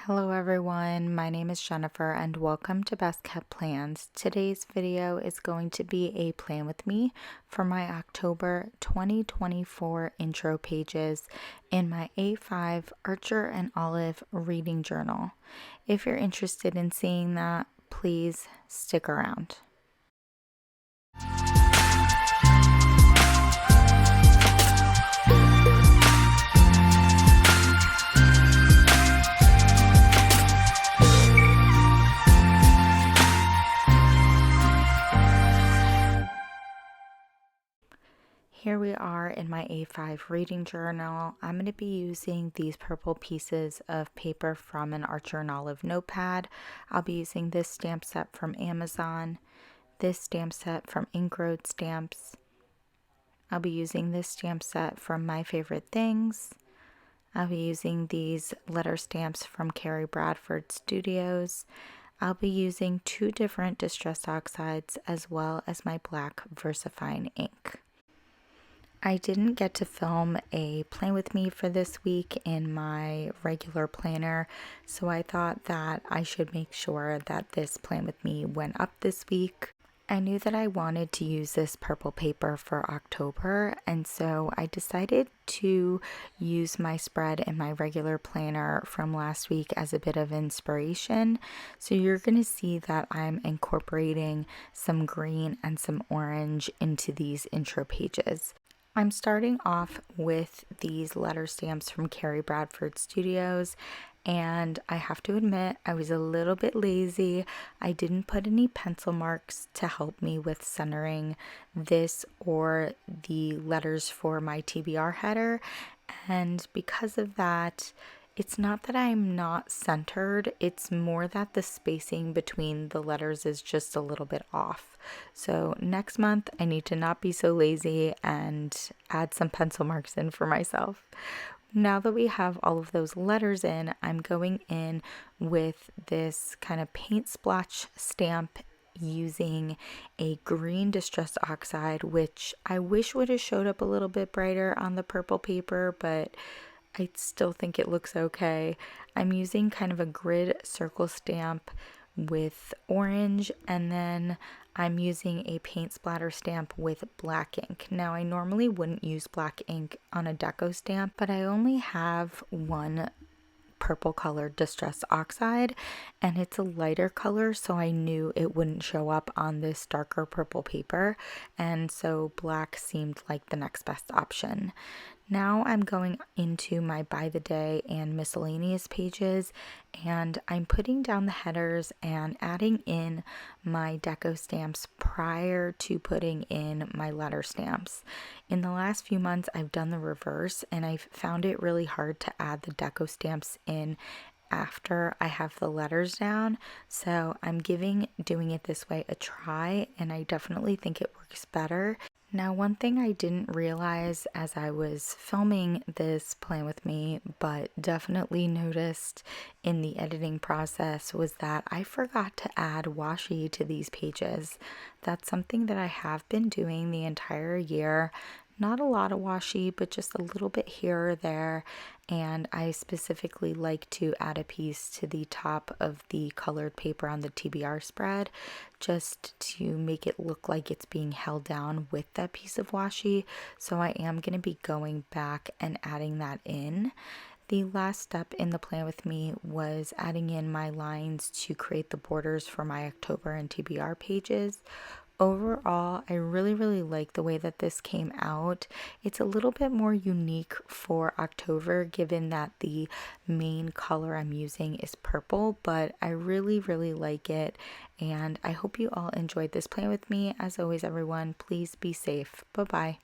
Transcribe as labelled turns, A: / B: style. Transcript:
A: Hello everyone, my name is Jennifer and welcome to Best Kept Plans. Today's video is going to be a plan with me for my October 2024 intro pages in my A5 Archer and Olive reading journal. If you're interested in seeing that, please stick around. Here we are in my A5 reading journal. I'm going to be using these purple pieces of paper from an Archer and Olive notepad. I'll be using this stamp set from Amazon, this stamp set from Ink Road Stamps. I'll be using this stamp set from My Favorite Things. I'll be using these letter stamps from Carrie Bradford Studios. I'll be using two different Distress Oxides as well as my black VersaFine ink. I didn't get to film a plan with me for this week in my regular planner, so I thought that I should make sure that this plan with me went up this week. I knew that I wanted to use this purple paper for October, and so I decided to use my spread in my regular planner from last week as a bit of inspiration. So you're going to see that I'm incorporating some green and some orange into these intro pages. I'm starting off with these letter stamps from Carrie Bradford Studios, and I have to admit I was a little bit lazy. I didn't put any pencil marks to help me with centering this or the letters for my TBR header, and because of that, it's not that I'm not centered, it's more that the spacing between the letters is just a little bit off. So next month I need to not be so lazy and add some pencil marks in for myself. Now that we have all of those letters in, I'm going in with this kind of paint splotch stamp using a green Distress Oxide, which I wish would have showed up a little bit brighter on the purple paper, but I still think it looks okay. I'm using kind of a grid circle stamp with orange, and then I'm using a paint splatter stamp with black ink. Now, I normally wouldn't use black ink on a deco stamp, but I only have one purple colored Distress Oxide, and it's a lighter color, so I knew it wouldn't show up on this darker purple paper, and so black seemed like the next best option. Now I'm going into my by the day and miscellaneous pages, and I'm putting down the headers and adding in my deco stamps prior to putting in my letter stamps. In the last few months I've done the reverse, and I've found it really hard to add the deco stamps in after I have the letters down, so I'm doing it this way a try, and I definitely think it works better. Now, one thing I didn't realize as I was filming this plan with me, but definitely noticed in the editing process, was that I forgot to add washi to these pages. That's something that I have been doing the entire year. Not a lot of washi, but just a little bit here or there, and I specifically like to add a piece to the top of the colored paper on the TBR spread just to make it look like it's being held down with that piece of washi, so I am going to be going back and adding that in. The last step in the plan with me was adding in my lines to create the borders for my October and TBR pages. Overall, I really like the way that this came out. It's a little bit more unique for October given that the main color I'm using is purple, but I really like it, and I hope you all enjoyed this plan with me. As always, everyone, please be safe. Bye-bye.